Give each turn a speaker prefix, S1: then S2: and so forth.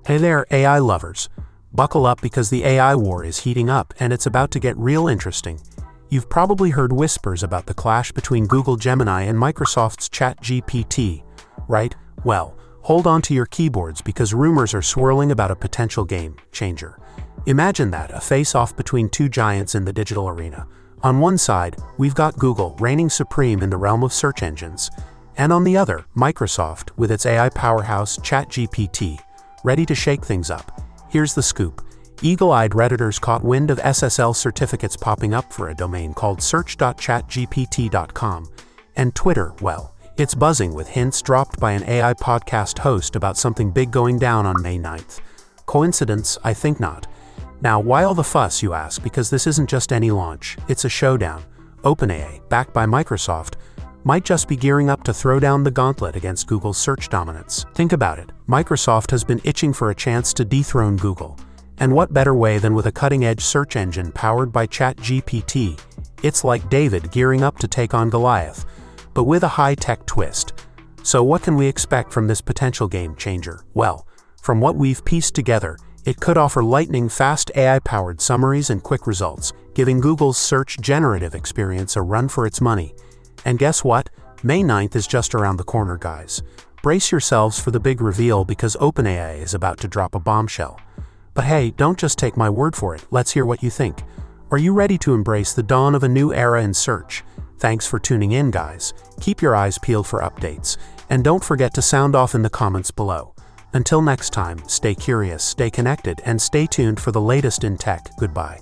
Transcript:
S1: Hey there, AI lovers. Buckle up because the AI war is heating up and it's about to get real interesting. You've probably heard whispers about the clash between Google Gemini and Microsoft's ChatGPT, right? Well, hold on to your keyboards because rumors are swirling about a potential game changer. Imagine that, a face-off between two giants in the digital arena. On one side, we've got Google reigning supreme in the realm of search engines, and on the other, Microsoft with its AI powerhouse ChatGPT, ready to shake things up. Here's the scoop. Eagle-eyed Redditors caught wind of SSL certificates popping up for a domain called search.chatgpt.com. And Twitter, well, it's buzzing with hints dropped by an AI podcast host about something big going down on May 9th. Coincidence? I think not. Now, why all the fuss, you ask? Because this isn't just any launch, it's a showdown. OpenAI, backed by Microsoft, might just be gearing up to throw down the gauntlet against Google's search dominance. Think about it. Microsoft has been itching for a chance to dethrone Google. And what better way than with a cutting-edge search engine powered by ChatGPT? It's like David gearing up to take on Goliath, but with a high-tech twist. So what can we expect from this potential game changer? Well, from what we've pieced together, it could offer lightning-fast AI-powered summaries and quick results, giving Google's search generative experience a run for its money. And guess what? May 9th is just around the corner, guys. Brace yourselves for the big reveal because OpenAI is about to drop a bombshell. But hey, don't just take my word for it, let's hear what you think. Are you ready to embrace the dawn of a new era in search? Thanks for tuning in, guys. Keep your eyes peeled for updates, and don't forget to sound off in the comments below. Until next time, stay curious, stay connected, and stay tuned for the latest in tech. Goodbye.